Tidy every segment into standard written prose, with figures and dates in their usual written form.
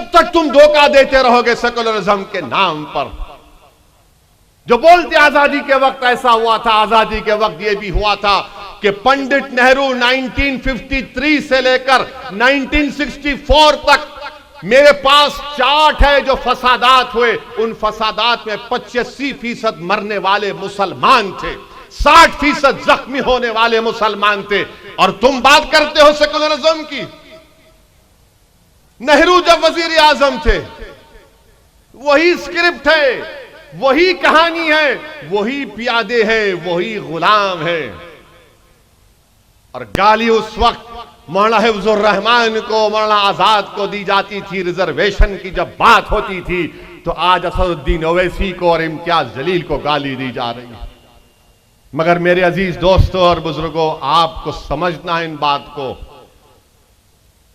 जब तक तुम धोखा देते रहोगे सेकुलरिज्म के नाम पर। जो बोलते आजादी के वक्त ऐसा हुआ था, आजादी के वक्त यह भी हुआ था कि पंडित नेहरू 1953 से लेकर 1964 तक मेरे पास चार्ट है जो फसादात हुए, उन फसादात में 85% मरने वाले मुसलमान थे, 60% जख्मी होने वाले मुसलमान थे। और तुम बात करते हो सेकुलरिज्म की। नेहरू जब वजीर आजम थे, वही स्क्रिप्ट है, वही कहानी है, वही प्यादे है, वही गुलाम है। और गाली उस वक्त मौलाना हिफ्जुर रहमान को, मौलाना आजाद को दी जाती थी। रिजर्वेशन की जब बात होती थी तो आज असदुद्दीन ओवैसी को और इम्तियाज जलील को गाली दी जा रही है। मगर मेरे अजीज दोस्तों और बुजुर्गों, आपको समझना है इन बात को।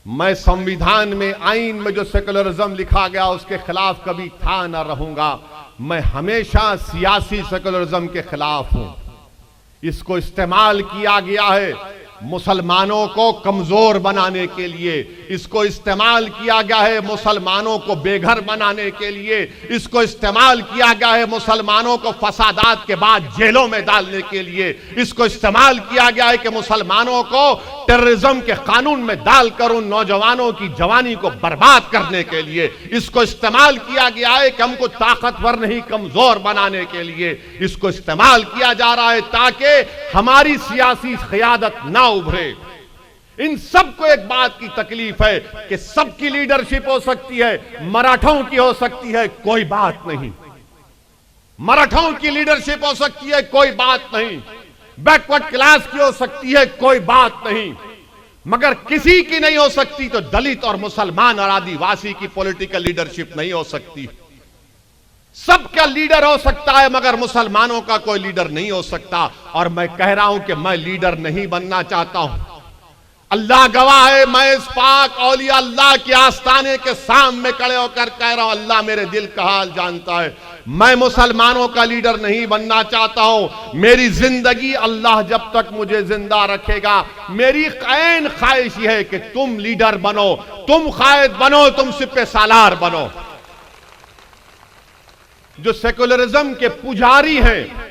मैं संविधान में, आईन में जो सेकुलरिज्म लिखा गया उसके खिलाफ कभी था ना रहूंगा। मैं हमेशा सियासी सेकुलरिज्म के खिलाफ हूं। इसको इस्तेमाल किया गया है मुसलमानों को कमजोर बनाने के लिए, इसको इस्तेमाल किया गया है मुसलमानों को बेघर बनाने के लिए, इसको इस्तेमाल किया गया है मुसलमानों को फसादात के बाद जेलों में डालने के लिए, इसको इस्तेमाल किया गया है कि मुसलमानों को टेररिज्म के कानून में डालकर उन नौजवानों की जवानी को बर्बाद करने के लिए, इसको इस्तेमाल किया गया है कि हमको ताकतवर नहीं कमजोर बनाने के लिए, इसको इस्तेमाल किया जा रहा है ताकि हमारी सियासी क़यादत ना उभरे। इन सबको एक बात की तकलीफ है कि सबकी लीडरशिप हो सकती है, मराठों की हो सकती है, कोई बात नहीं। मराठों की लीडरशिप हो सकती है, कोई बात नहीं। बैकवर्ड क्लास की हो सकती है, कोई बात नहीं। मगर किसी की नहीं हो सकती तो दलित और मुसलमान और आदिवासी की पॉलिटिकल लीडरशिप नहीं हो सकती। सबका लीडर हो सकता है मगर मुसलमानों का कोई लीडर नहीं हो सकता। और मैं कह रहा हूं कि मैं लीडर नहीं बनना चाहता हूं। अल्लाह गवाह है, मैं इस पाक औलिया अल्लाह के आस्ताने के सामने खड़े होकर कह रहा हूं, अल्लाह मेरे दिल का हाल जानता है, मैं मुसलमानों का लीडर नहीं बनना चाहता हूं। मेरी जिंदगी अल्लाह जब तक मुझे जिंदा रखेगा, मेरी कैन ख्वाहिश है कि तुम लीडर बनो, तुम कायद बनो, तुम सिपह सालार बनो। जो सेकुलरिज्म के पुजारी हैं,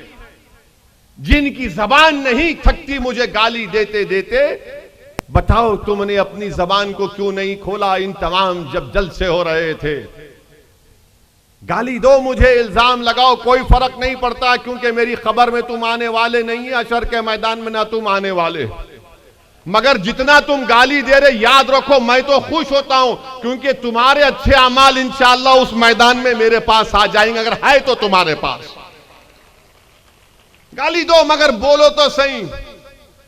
जिनकी जबान नहीं थकती मुझे गाली देते देते, बताओ तुमने अपनी जबान को क्यों नहीं खोला इन तमाम जब जलसे हो रहे थे। गाली दो मुझे, इल्जाम लगाओ, कोई फर्क नहीं पड़ता क्योंकि मेरी खबर में तुम आने वाले नहीं है, अशर के मैदान में ना तुम आने वाले। मगर जितना तुम गाली दे रहे, याद रखो मैं तो खुश होता हूं क्योंकि तुम्हारे अच्छे अमाल इंशाअल्लाह उस मैदान में मेरे पास आ जाएंगे, अगर है तो तुम्हारे पास। गाली दो मगर बोलो तो सही।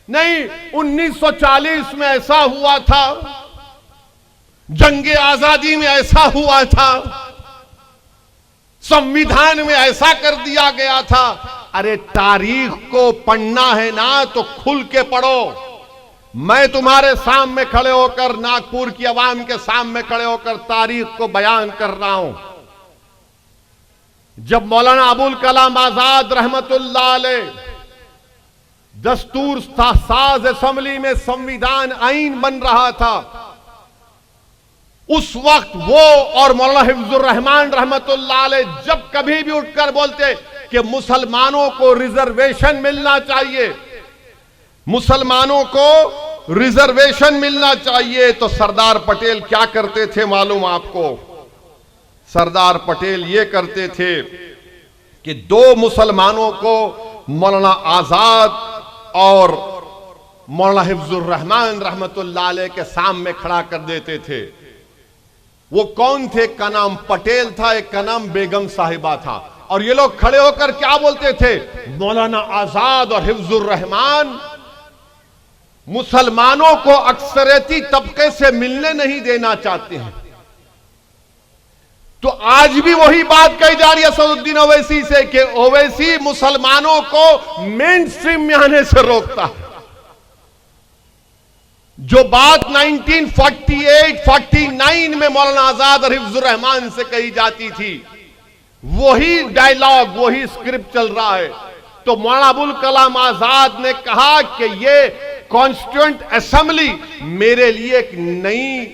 नहीं, 1940 में ऐसा हुआ था, जंगे आजादी में ऐसा हुआ था, संविधान में ऐसा कर दिया गया था। अरे तारीख को पढ़ना है ना तो खुल के पढ़ो। मैं तुम्हारे सामने खड़े होकर, नागपुर की आवाम के सामने खड़े होकर तारीख को बयान कर रहा हूं। जब मौलाना अबुल कलाम आजाद रहमतुल्लाह अलैह दस्तूर साज असेंबली में संविधान आईन बन रहा था, उस वक्त वो और मौलाना हिफ्जुर रहमान रहमतुल्लाह अलैह जब कभी भी उठकर बोलते कि मुसलमानों को रिजर्वेशन मिलना चाहिए, मुसलमानों को रिजर्वेशन मिलना चाहिए, तो सरदार पटेल क्या करते थे मालूम आपको? सरदार पटेल ये करते थे कि दो मुसलमानों को मौलाना आजाद और मौलाना हिफ्जुर रहमान रहमतुल्लाह अलैह के सामने खड़ा कर देते थे। वो कौन थे? एक का नाम पटेल था, एक का नाम बेगम साहिबा था। और ये लोग खड़े होकर क्या बोलते थे? मौलाना आजाद और हिफ्जुर रहमान मुसलमानों को अक्सरियती तबके से मिलने नहीं देना चाहते हैं। तो आज भी वही बात कही जा रही है असदुद्दीन ओवैसी से कि ओवैसी मुसलमानों को मेन स्ट्रीम में आने से रोकता है। जो बात 1948-49 में मौलाना आजाद और हिफ्जुर रहमान से कही जाती थी, वही डायलॉग, वही स्क्रिप्ट चल रहा है। तो मौलाना अबुल कलाम आजाद ने कहा कि ये कॉन्स्टिट्यूएंट असेंबली मेरे लिए एक नई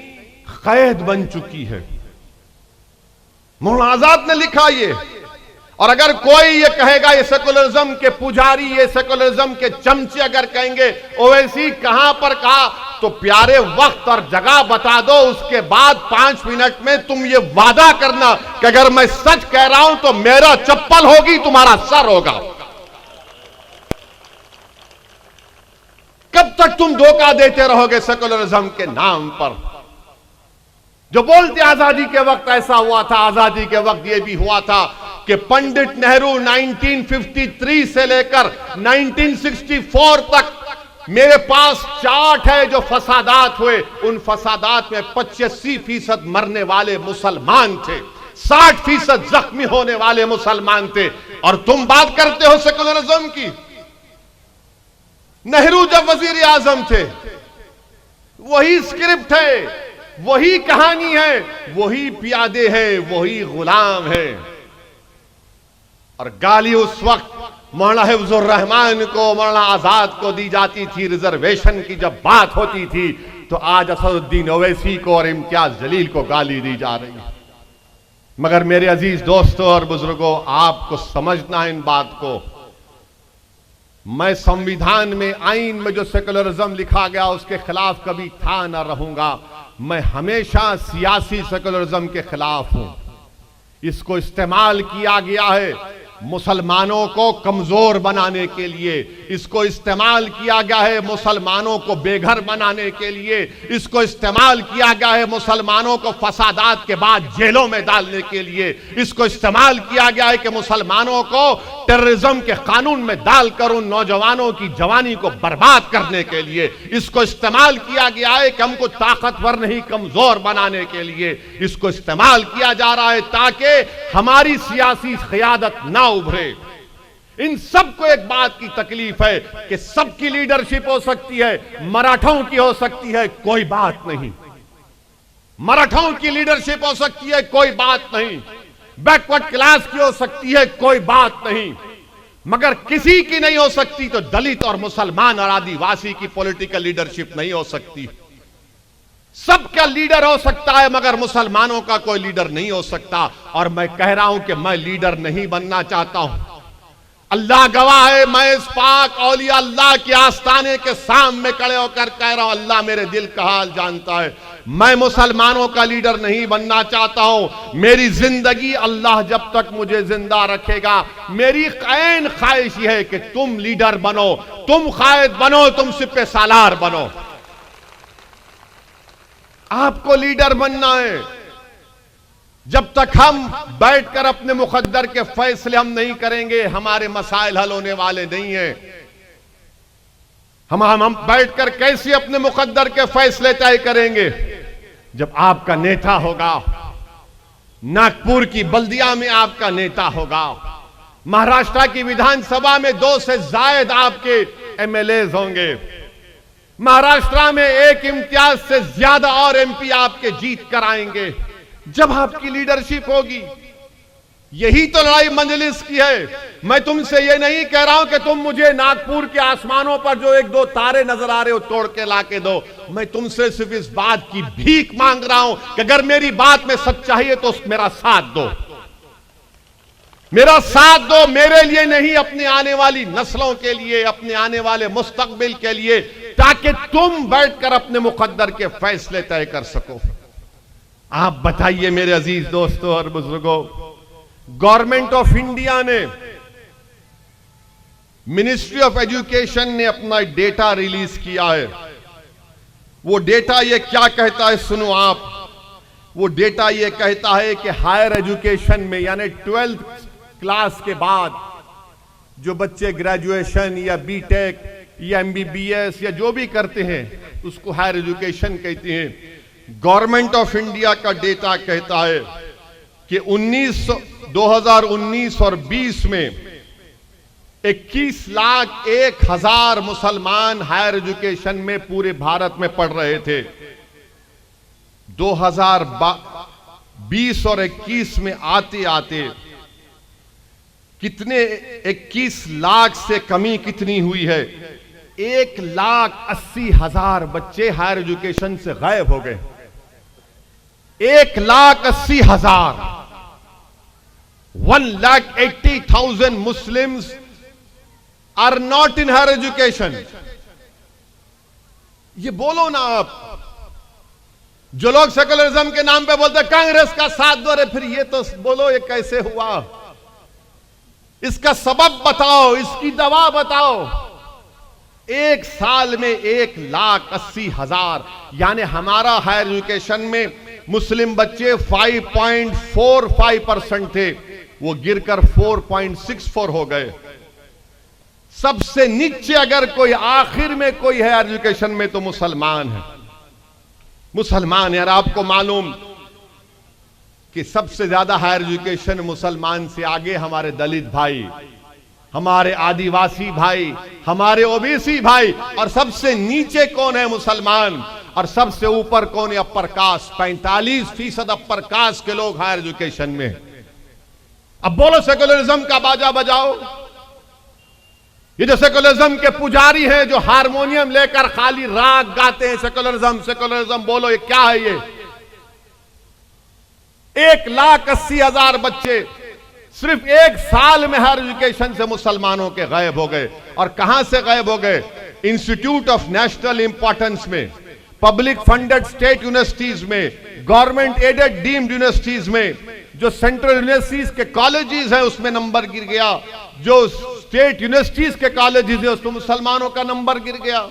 कैद बन चुकी है। मौलाना आजाद ने लिखा ये। और अगर कोई ये कहेगा, ये सेकुलरिज्म के पुजारी, ये सेकुलरिज्म के चमचे अगर कहेंगे ओवैसी कहां पर कहा, तो प्यारे वक्त और जगह बता दो, उसके बाद 5 मिनट में तुम ये वादा करना कि अगर मैं सच कह रहा हूं तो मेरा चप्पल होगी, तुम्हारा सर होगा। कब तक तुम धोखा देते रहोगे सेकुलरिज्म के नाम पर? जो बोलते आजादी के वक्त ऐसा हुआ था, आजादी के वक्त ये भी हुआ था कि पंडित नेहरू 1953 से लेकर 1964 तक मेरे पास चार्ट है जो फसादात हुए, उन फसादात में 85% मरने वाले मुसलमान थे, 60% जख्मी होने वाले मुसलमान थे। और तुम बात करते हो सेकुलरिज्म की। नेहरू जब वजीर आजम थे, वही स्क्रिप्ट है, वही कहानी है, वही प्यादे हैं, वही गुलाम है। और गाली उस वक्त मौलाना हिफ्जुर रहमान को, मौलाना आजाद को दी जाती थी। रिजर्वेशन की जब बात होती थी तो आज असदुद्दीन ओवैसी को और इम्तियाज जलील को गाली दी जा रही है। मगर मेरे अजीज दोस्तों और बुजुर्गों, आपको समझना है इन बात को। मैं संविधान में, आईन में जो सेकुलरिज्म लिखा गया उसके खिलाफ कभी था ना रहूंगा। मैं हमेशा सियासी सेकुलरिज्म के खिलाफ हूं। इसको इस्तेमाल किया गया है मुसलमानों को कमजोर बनाने के लिए, इसको इस्तेमाल किया गया है मुसलमानों को बेघर बनाने के लिए, इसको इस्तेमाल किया गया है मुसलमानों को फसादात के बाद जेलों में डालने के लिए, इसको इस्तेमाल किया गया है कि मुसलमानों को टेररिज्म के कानून में डालकर उन नौजवानों की जवानी को बर्बाद करने के लिए, इसको इस्तेमाल किया गया है कि हमको ताकतवर नहीं कमजोर बनाने के लिए, इसको इस्तेमाल किया जा रहा है ताकि हमारी सियासी क़यादत ना उभरे। इन सबको एक बात की तकलीफ है कि सबकी लीडरशिप हो सकती है, मराठों की हो सकती है, कोई बात नहीं। मराठों की लीडरशिप हो सकती है, कोई बात नहीं। बैकवर्ड क्लास की हो सकती है, कोई बात नहीं। मगर किसी की नहीं हो सकती तो दलित और मुसलमान और आदिवासी की पॉलिटिकल लीडरशिप नहीं हो सकती। सबका लीडर हो सकता है मगर मुसलमानों का कोई लीडर नहीं हो सकता। और मैं कह रहा हूं कि मैं लीडर नहीं बनना चाहता हूं। अल्लाह गवाह है, मैं इस पाक औलिया अल्लाह के आस्ताने के सामने खड़े होकर कह रहा हूं, अल्लाह मेरे दिल का हाल जानता है, मैं मुसलमानों का लीडर नहीं बनना चाहता हूं। मेरी जिंदगी अल्लाह जब तक मुझे जिंदा रखेगा, मेरी कैन ख्वाहिश है कि तुम लीडर बनो, तुम कायद बनो, तुम सिपह सालार बनो। आपको लीडर बनना है। जब तक हम बैठकर अपने मुकद्दर के फैसले हम नहीं करेंगे, हमारे मसाइल हल होने वाले नहीं हैं। हम बैठकर कैसे अपने मुकद्दर के फैसले तय करेंगे? जब आपका नेता होगा, नागपुर की बल्दिया में आपका नेता होगा, महाराष्ट्र की विधानसभा में 2 से ज्यादा आपके एमएलएज होंगे, महाराष्ट्र में 1 इम्तियाज से ज्यादा और एमपी आपके जीत कर आएंगे जब आपकी लीडरशिप होगी। यही तो लड़ाई मंजलिस की है। मैं तुमसे ये नहीं कह रहा हूं कि तुम मुझे नागपुर के आसमानों पर जो 1-2 तारे नजर आ रहे हो तोड़ के लाके दो। मैं तुमसे सिर्फ इस बात की भीख मांग रहा हूं कि अगर मेरी बात में सच्चाई है तो मेरा साथ दो, मेरा साथ दो। मेरे लिए नहीं, अपने आने वाली नस्लों के लिए, अपने आने वाले मुस्तकबिल के लिए, ताकि तुम बैठकर अपने मुकद्दर के फैसले तय कर सको। आप बताइए मेरे अजीज दोस्तों और बुजुर्गों, गवर्नमेंट ऑफ इंडिया ने, मिनिस्ट्री ऑफ एजुकेशन ने अपना डेटा रिलीज किया है। वो डेटा ये क्या कहता है सुनो आप। वो डेटा ये कहता है कि हायर एजुकेशन में, यानी 12th क्लास के बाद जो बच्चे ग्रेजुएशन या बीटेक या एमबीबीएस या जो भी करते हैं उसको हायर एजुकेशन कहते हैं। गवर्नमेंट ऑफ इंडिया का डेटा कहता है कि 2019 और 20 में 21,01,000 मुसलमान हायर एजुकेशन में पूरे भारत में पढ़ रहे थे। 2020 और 21 में आते आते कितने, 21 लाख से कमी कितनी हुई है? 1,80,000 बच्चे हायर एजुकेशन से गायब हो गए। 1,80,000। 1,80,000 Muslims are not in higher education. ये बोलो ना आप। जो लोग सेकुलरिज्म के नाम पे बोलते कांग्रेस का साथ दो रहे, फिर ये तो बोलो ये कैसे हुआ, इसका सबब बताओ, इसकी दवा बताओ। एक साल में 1,80,000, यानी हमारा हायर एजुकेशन में मुस्लिम बच्चे 5.45% थे, वो गिरकर 4.64 हो गए। सबसे नीचे अगर कोई आखिर में कोई है हायर एजुकेशन में तो मुसलमान है, मुसलमान है। और आपको मालूम कि सबसे ज्यादा हायर एजुकेशन मुसलमान से आगे हमारे दलित भाई, हमारे आदिवासी भाई, हमारे ओबीसी भाई, और सबसे नीचे कौन है? मुसलमान। और सबसे ऊपर कौन है? Upper caste. 45% अपर कास्ट के लोग हायर एजुकेशन में। अब बोलो सेकुलरिज्म का बाजा बजाओ। ये जो सेकुलरिज्म के पुजारी हैं, जो हारमोनियम लेकर खाली राग गाते हैं, सेकुलरिज्म सेकुलरिज्म, बोलो ये क्या है? ये 1,80,000 बच्चे सिर्फ एक साल में हायर एजुकेशन से मुसलमानों के गायब हो गए। और कहां से गायब हो गए? इंस्टीट्यूट ऑफ नेशनल इंपॉर्टेंस में, पब्लिक फंडेड स्टेट यूनिवर्सिटीज में, गवर्नमेंट एडेड डीम्ड यूनिवर्सिटीज में, जो सेंट्रल यूनिवर्सिटीज के कॉलेजेस हैं उसमें नंबर गिर गया, जो स्टेट यूनिवर्सिटीज के कॉलेजेस हैं उसमें मुसलमानों का नंबर गिर गया।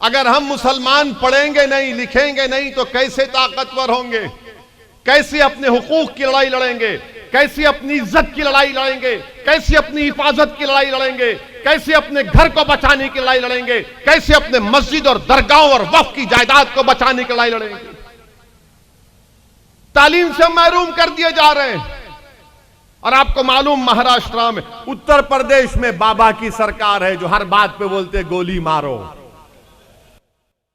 अगर हम मुसलमान पढ़ेंगे नहीं, लिखेंगे नहीं, तो कैसे ताकतवर होंगे? कैसे अपने हुकूक की लड़ाई लड़ेंगे? कैसे अपनी इज्जत की लड़ाई लड़ेंगे? कैसे अपनी हिफाजत की लड़ाई लड़ेंगे? कैसे अपने घर को बचाने की लड़ाई लड़ेंगे? कैसे अपने मस्जिद और दरगाहों और वक्फ की जायदाद को बचाने की लड़ाई लड़ेंगे? तालीम से महरूम कर दिए जा रहे हैं। और आपको मालूम, महाराष्ट्र में, उत्तर प्रदेश में बाबा की सरकार है जो हर बात पे बोलते गोली मारो।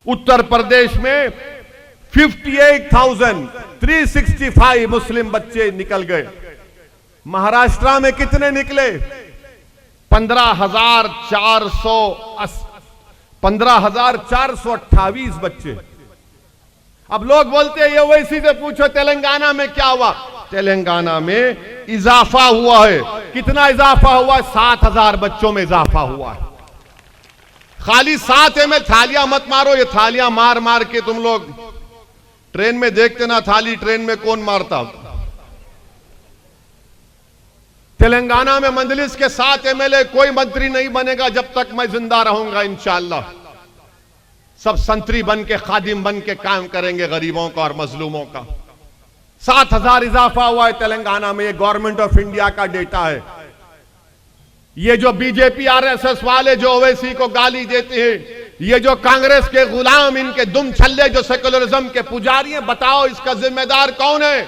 उत्तर प्रदेश में 58,365 मुस्लिम बच्चे निकल गए। महाराष्ट्र में कितने निकले? 15,428 बच्चे। अब लोग बोलते हैं ये ओवैसी से पूछो तेलंगाना में क्या हुआ। तेलंगाना में इजाफा हुआ है। कितना इजाफा हुआ? 7,000 बच्चों में इजाफा हुआ है। खाली 7 ml थालियां मत मारो। ये थालियां मार मार के तुम लोग ट्रेन में देखते ना, थाली ट्रेन में कौन मारता? तेलंगाना में मंजलिस के 7 MLA कोई मंत्री नहीं बनेगा जब तक मैं जिंदा रहूंगा। इंशाअल्लाह सब संतरी बन के, खादिम बन के काम करेंगे गरीबों का और मजलूमों का। 7,000 इजाफा हुआ है तेलंगाना में। ये गवर्नमेंट ऑफ इंडिया का डेटा है। ये जो बीजेपी आरएसएस वाले जो ओवैसी को गाली देते हैं, ये जो कांग्रेस के गुलाम, इनके दुम छल्ले जो सेकुलरिज्म के पुजारी हैं, बताओ इसका जिम्मेदार कौन है?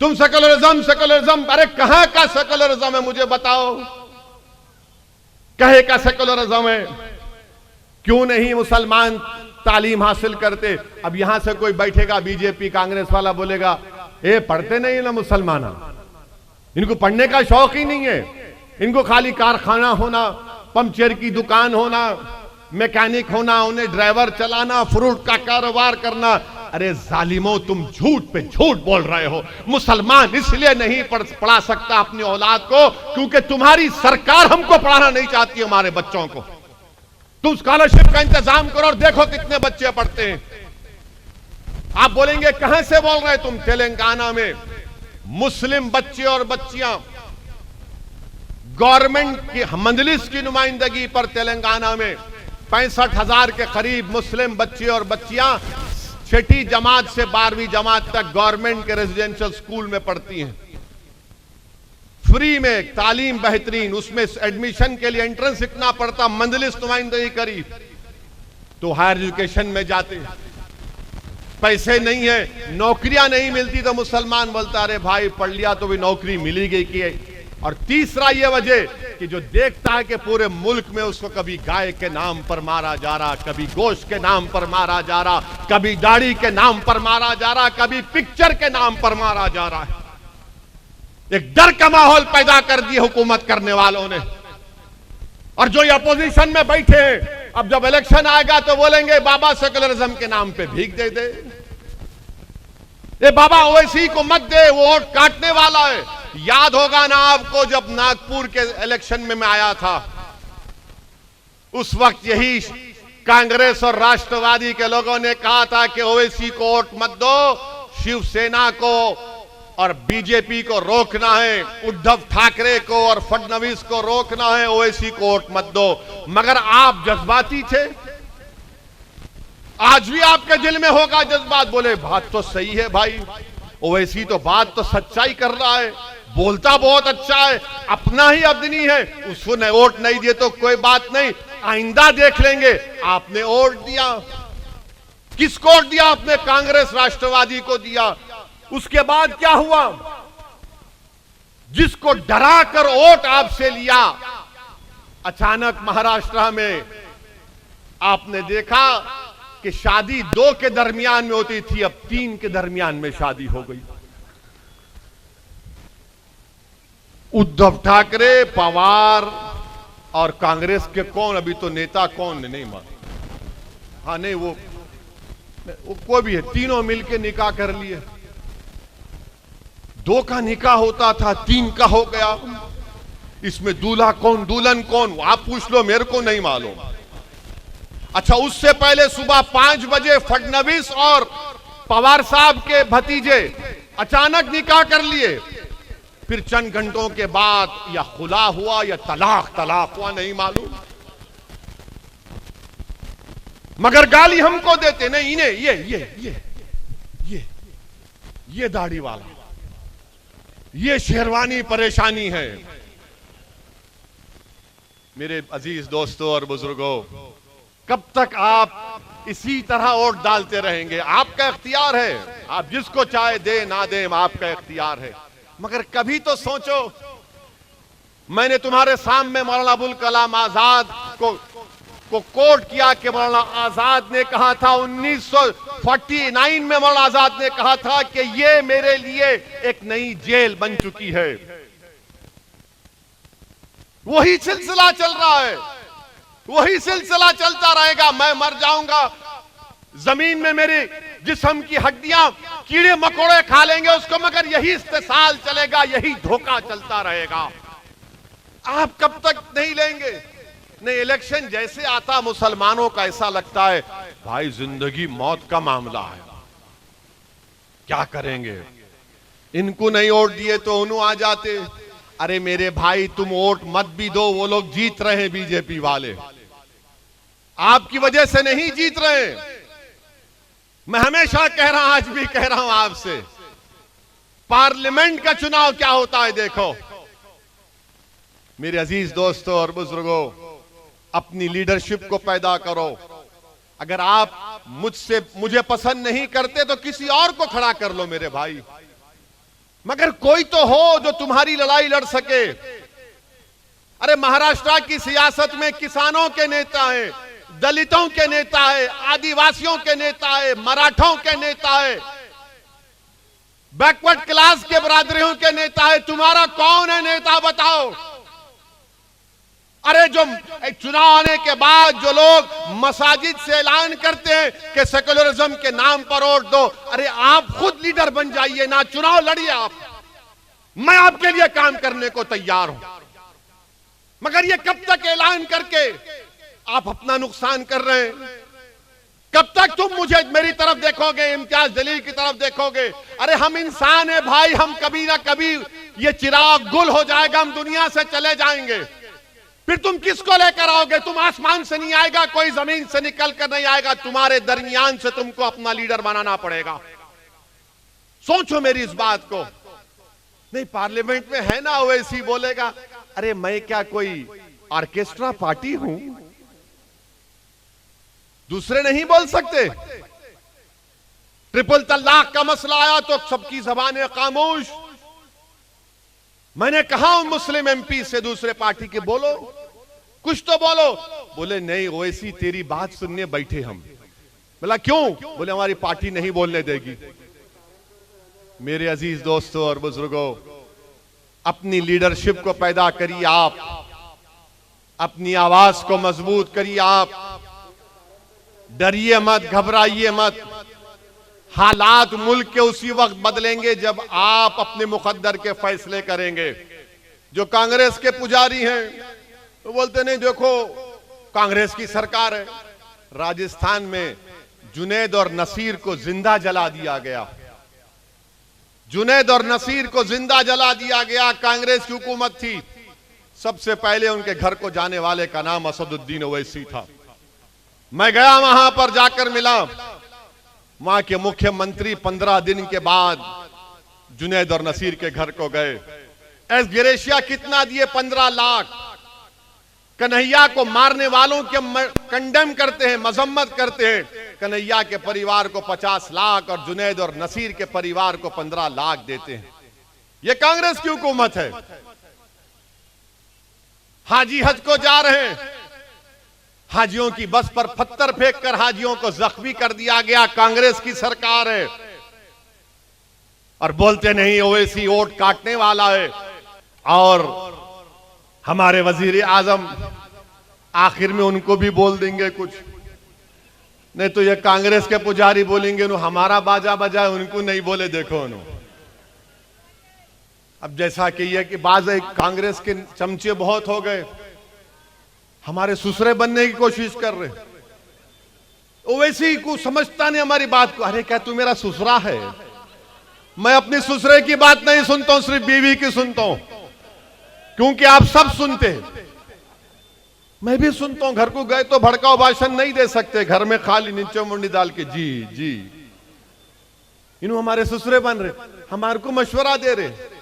तुम सेकुलरिज्म सेकुलरिज्म, अरे कहां का सेकुलरिज्म है मुझे बताओ? कहे का सेकुलरिज्म है? क्यों नहीं मुसलमान तालीम हासिल करते? अब यहां से कोई बैठेगा बीजेपी कांग्रेस वाला, बोलेगा ए पढ़ते नहीं ना मुसलमान, इनको पढ़ने का शौक ही नहीं है, इनको खाली कारखाना होना, पंचर की दुकान होना, मैकेनिक होना, उन्हें ड्राइवर चलाना, फ्रूट का कारोबार करना। अरे जालिमो, तुम झूठ पे झूठ बोल रहे हो। मुसलमान इसलिए नहीं पढ़ा सकता अपनी औलाद को क्योंकि तुम्हारी सरकार हमको पढ़ाना नहीं चाहती, हमारे बच्चों को। तुम स्कॉलरशिप का इंतजाम करो और देखो कितने बच्चे पढ़ते हैं। आप बोलेंगे कहां से बोल रहे हैं तुम? तेलंगाना में मुस्लिम बच्चे और बच्चियां गवर्नमेंट की मजलिस की नुमाइंदगी पर तेलंगाना में 65,000 के करीब मुस्लिम बच्चे और बच्चियां 6ठी जमात से 12वीं जमात तक गवर्नमेंट के रेजिडेंशियल स्कूल में पढ़ती हैं। फ्री में तालीम बेहतरीन, उसमें एडमिशन के लिए एंट्रेंस इतना पड़ता, मजलिस नुमाइंदगी करी तो हायर एजुकेशन में जाते। पैसे नहीं है, नौकरियां नहीं मिलती तो मुसलमान बोलता अरे भाई पढ़ लिया तो भी नौकरी मिली गई की। और तीसरा ये वजह कि जो देखता है कि पूरे मुल्क में उसको कभी गाय के नाम पर मारा जा रहा, कभी गोश्त के नाम पर मारा जा रहा, कभी दाढ़ी के नाम पर मारा जा रहा, कभी पिक्चर के नाम पर मारा जा रहा है। एक डर का माहौल पैदा कर दिया हुकूमत करने वालों ने। और जो ये अपोजिशन में बैठे हैं, अब जब इलेक्शन आएगा तो बोलेंगे बाबा सेकुलरिज्म के नाम पे भीख दे दे। ये बाबा ओवैसी को मत दे, वो वोट काटने वाला है। याद होगा ना आपको, जब नागपुर के इलेक्शन में मैं आया था, उस वक्त यही कांग्रेस और राष्ट्रवादी के लोगों ने कहा था कि ओवैसी को वोट मत दो, शिवसेना को और बीजेपी को रोकना है, उद्धव ठाकरे को और फडणवीस को रोकना है, ओवैसी को वोट मत दो। मगर आप जज्बाती थे। आज भी आपके दिल में होगा जज्बात, बोले बात तो सही है भाई, ओवैसी तो बात तो सच्चाई कर रहा है, बोलता बहुत अच्छा है, अपना ही आदमी है, उसको वोट नहीं दिए तो कोई बात नहीं, आइंदा देख लेंगे। आपने वोट दिया, किसको वोट दिया आपने? कांग्रेस राष्ट्रवादी को दिया। उसके बाद क्या हुआ? जिसको डरा कर वोट आपसे लिया, अचानक महाराष्ट्र में आपने देखा कि शादी 2 के दरमियान में होती थी, अब 3 के दरमियान में शादी हो गई। उद्धव ठाकरे, पवार और कांग्रेस के कौन, अभी तो नेता कौन नहीं मालूम। हाँ नहीं, वो कोई भी है, तीनों मिलके निकाह कर लिए। 2 का निकाह होता था, 3 का हो गया। इसमें दूल्हा कौन दुल्हन कौन, आप पूछ लो, मेरे को नहीं मालूम। अच्छा, उससे पहले सुबह 5 बजे फडणवीस और पवार साहब के भतीजे अचानक निकाह कर लिए। फिर चंद घंटों के बाद या खुला हुआ या तलाक हुआ, नहीं मालूम। मगर गाली हमको देते नहीं, इन्हें ये दाढ़ी वाला, ये शेरवानी परेशानी है। मेरे अजीज दोस्तों और बुजुर्गों, कब तक आप इसी तरह वोट डालते रहेंगे? आपका इख्तियार है, आप जिसको चाहे दे ना दे, आपका इख्तियार है। मगर कभी तो सोचो, मैंने तुम्हारे सामने मौलाना अबुल कलाम आजाद को कोट किया कि मौलाना आजाद ने कहा था 1949 में, मौलाना आजाद ने कहा था कि ये मेरे लिए एक नई जेल बन चुकी है। वही सिलसिला चल रहा है, वही सिलसिला चलता रहेगा। मैं मर जाऊंगा, जमीन में मेरे जिस्म की हड्डियां कीड़े मकोड़े खा लेंगे उसको, मगर यही इस्तेसाल चलेगा, यही धोखा चलता रहेगा। आप कब तक नहीं लेंगे? नहीं, इलेक्शन जैसे आता मुसलमानों का ऐसा लगता है भाई जिंदगी मौत का मामला है, क्या करेंगे? इनको नहीं वोट दिए तो उन्हों आ जाते। अरे मेरे भाई, तुम वोट मत भी दो, वो लोग जीत रहे हैं, बीजेपी वाले आपकी वजह से नहीं जीत रहे। मैं हमेशा कह रहा हूं, आज भी कह रहा हूं आपसे, पार्लियामेंट का चुनाव क्या होता है देखो। मेरे अजीज दोस्तों और बुजुर्गों, अपनी लीडरशिप को पैदा करो। अगर आप मुझे पसंद नहीं करते तो किसी और को खड़ा कर लो मेरे भाई, मगर कोई तो हो जो तुम्हारी लड़ाई लड़ सके। अरे महाराष्ट्र की सियासत में किसानों के नेता हैं, दलितों के नेता है, आदिवासियों के नेता है, मराठों के नेता है, बैकवर्ड क्लास के बरादरियों के नेता है। तुम्हारा कौन है नेता, बताओ? अरे जो चुनाव आने के बाद जो लोग मसाजिद से ऐलान करते हैं कि सेकुलरिज्म के नाम पर वोट दो, अरे आप खुद लीडर बन जाइए ना, चुनाव लड़िए आप, मैं आपके लिए काम करने को तैयार हूं। मगर ये कब तक ऐलान करके आप अपना नुकसान कर रहे हैं? कब तक तुम मुझे मेरी तरफ देखोगे, इम्तियाज जलील की तरफ देखोगे? अरे हम इंसान हैं भाई, हम कभी ना कभी ये चिराग गुल हो जाएगा, हम दुनिया से चले जाएंगे। फिर तुम किसको लेकर आओगे? तुम आसमान से नहीं आएगा, कोई जमीन से निकल कर नहीं आएगा, तुम्हारे दरमियान से तुमको अपना लीडर बनाना पड़ेगा। सोचो मेरी इस बात को। नहीं, पार्लियामेंट में है ना ओवैसी बोलेगा, अरे मैं क्या कोई ऑर्केस्ट्रा पार्टी हूं? दूसरे नहीं बोल सकते। ट्रिपल तलाक का मसला आया तो सबकी जबानें खामोश। मैंने कहा उन मुस्लिम एमपी से दूसरे पार्टी के, बोलो कुछ तो बोलो। बोले नहीं, ओवैसी तेरी बात सुनने बैठे हम। बोला क्यों? बोले हमारी पार्टी नहीं बोलने देगी। मेरे अजीज दोस्तों और बुजुर्गों, अपनी लीडरशिप को पैदा करिए आप, अपनी आवाज को मजबूत करिए आप, डरिए मत, घबराइए मत। हालात मुल्क के उसी वक्त बदलेंगे जब आप अपने मुकद्दर के फैसले करेंगे। जो कांग्रेस के पुजारी हैं तो बोलते नहीं, देखो कांग्रेस की सरकार है। राजस्थान में जुनैद और नसीर को जिंदा जला दिया गया, जुनैद और नसीर को जिंदा जला दिया गया। कांग्रेस की हुकूमत थी। सबसे पहले उनके घर को जाने वाले का नाम असदुद्दीन ओवैसी था। मैं गया, वहां पर जाकर मिला। वहां के मुख्यमंत्री 15 दिन के बाद जुनैद और नसीर के घर को गए। एस ग्रेशिया कितना दिए? 15 लाख। कन्हैया को मारने वालों के कंडेम करते हैं, मजम्मत करते हैं। कन्हैया के परिवार को 50 लाख और जुनैद और नसीर के परिवार को 15 लाख देते हैं। यह कांग्रेस की हुकूमत है। हाजी हज को जा रहे हैं, हाजियों की बस पर पत्थर फेंककर हाजियों को जख्मी कर दिया गया। कांग्रेस की सरकार है। और बोलते नहीं ओवैसी वोट काटने वाला है। और हमारे वजीर आजम आखिर में उनको भी बोल देंगे कुछ, नहीं तो ये कांग्रेस के पुजारी बोलेंगे हमारा बाजा बजाए, उनको नहीं बोले देखो उन्होंने। अब जैसा कि यह कि बाज कांग्रेस के चमचे बहुत हो गए, हमारे ससुरे बनने की कोशिश कर रहे। ओवैसी को समझता नहीं हमारी बात को। अरे क्या तू मेरा ससुरा है? मैं अपनी ससुरे की बात नहीं सुनता हूं, सिर्फ बीवी की सुनता हूं, क्योंकि आप सब सुनते हैं, मैं भी सुनता हूं। घर को गए तो भड़काऊ भाषण नहीं दे सकते, घर में खाली नीचे मुंडी डाल के जी जी। इन्हों हमारे ससुरे बन रहे, हमारे को मशवरा दे रहे।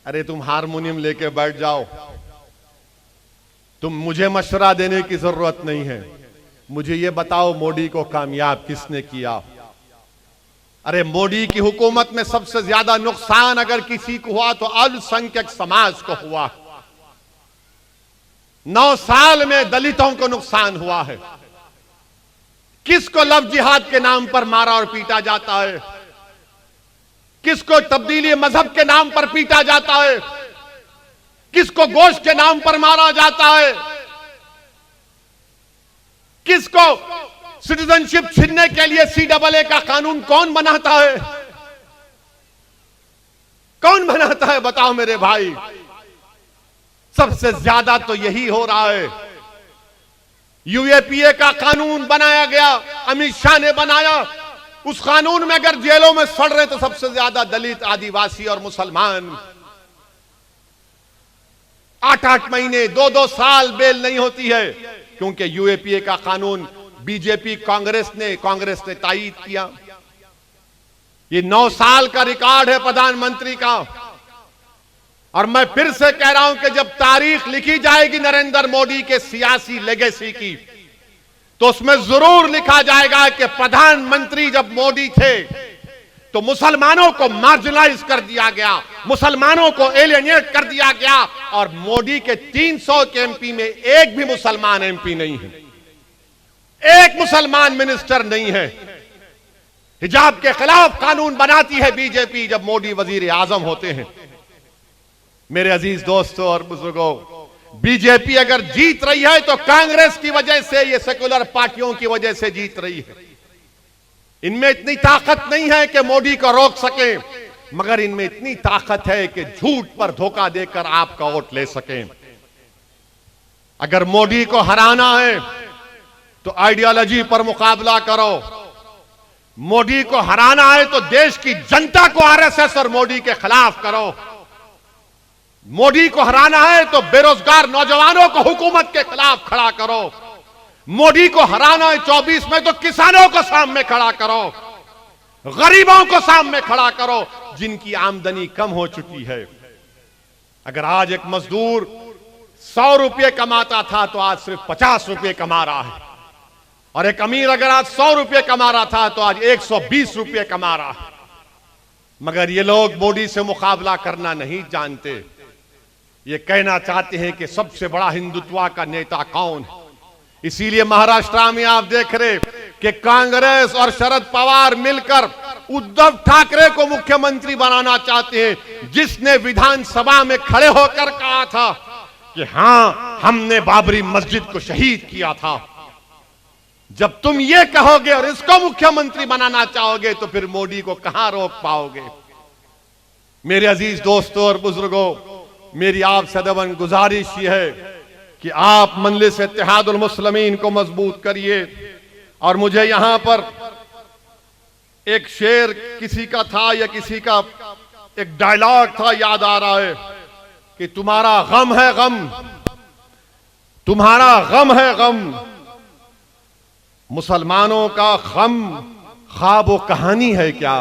अरे तुम हारमोनियम लेके बैठ जाओ, तुम मुझे मशवरा देने की जरूरत नहीं है। मुझे ये बताओ मोदी को कामयाब किसने किया? अरे मोदी की हुकूमत में सबसे ज्यादा नुकसान अगर किसी को हुआ तो अल्पसंख्यक समाज को हुआ। 9 साल में दलितों को नुकसान हुआ है। किसको लव जिहाद के नाम पर मारा और पीटा जाता है? किसको तब्दीली मजहब के नाम पर पीटा जाता है? किसको गोश्त के नाम पर मारा जाता है? किसको सिटीजनशिप छीनने के लिए CAA का कानून कौन बनाता है? कौन बनाता है बताओ मेरे भाई? सबसे ज्यादा तो यही हो रहा है। UAPA का कानून बनाया गया, अमित शाह ने बनाया। उस कानून में अगर जेलों में सड़ रहे तो सबसे ज्यादा दलित, आदिवासी और मुसलमान। 8-8 महीने 2-2 साल बेल नहीं होती है, क्योंकि UAPA का कानून बीजेपी कांग्रेस ने तायीद किया। ये 9 साल का रिकॉर्ड है प्रधानमंत्री का। और मैं फिर से कह रहा हूं कि जब तारीख लिखी जाएगी नरेंद्र मोदी के सियासी लेगेसी की, तो उसमें जरूर लिखा जाएगा कि प्रधानमंत्री जब मोदी थे तो मुसलमानों को मार्जिनलाइज कर दिया गया, मुसलमानों को एलियनेट कर दिया गया। और मोदी के 300 के MP में एक भी मुसलमान MP नहीं है, एक मुसलमान मिनिस्टर नहीं है। हिजाब के खिलाफ कानून बनाती है बीजेपी जब मोदी वजीर आजम होते हैं। मेरे अजीज दोस्तों और बुजुर्गों, बीजेपी अगर जीत रही है तो कांग्रेस की वजह से, ये सेकुलर पार्टियों की वजह से जीत रही है। इनमें इतनी ताकत नहीं है कि मोदी को रोक सके, मगर इनमें इतनी ताकत है कि झूठ पर धोखा देकर आपका वोट ले सकें। अगर मोदी को हराना है तो आइडियोलॉजी पर मुकाबला करो। मोदी को हराना है तो देश की जनता को RSS और मोदी के खिलाफ करो। मोदी को हराना है तो बेरोजगार नौजवानों को हुकूमत के खिलाफ खड़ा करो। मोदी को हराना है 24 में तो किसानों को सामने खड़ा करो, गरीबों को सामने खड़ा करो, जिनकी आमदनी कम हो चुकी है। अगर आज एक मजदूर 100 रुपये कमाता था तो आज सिर्फ 50 रुपये कमा रहा है। और एक अमीर अगर आज 100 रुपये कमा रहा था तो आज 120 रुपये कमा रहा है। मगर ये लोग मोदी से मुकाबला करना नहीं जानते। ये कहना चाहते हैं कि सबसे बड़ा हिंदुत्व का नेता कौन है। इसीलिए महाराष्ट्र में आप देख रहे कि कांग्रेस और शरद पवार मिलकर उद्धव ठाकरे को मुख्यमंत्री बनाना चाहते हैं, जिसने विधानसभा में खड़े होकर कहा था कि हां, हमने बाबरी मस्जिद को शहीद किया था। जब तुम ये कहोगे और इसको मुख्यमंत्री बनाना चाहोगे तो फिर मोदी को कहां रोक पाओगे। मेरे अजीज दोस्तों और बुजुर्गों, मेरी आप सदैवन गुजारिश ये है कि आप मजलिस इत्तेहादुल मुस्लिमीन को मजबूत करिए। और मुझे यहां पर एक शेर किसी का था या किसी का एक डायलॉग था याद आ रहा है कि तुम्हारा गम है गम, तुम्हारा गम है गम, मुसलमानों का गम ख्वाब व कहानी है क्या।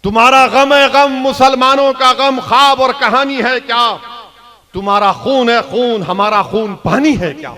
तुम्हारा गम है गम, मुसलमानों का गम ख्वाब और कहानी है क्या। तुम्हारा खून है खून, हमारा खून पानी है क्या।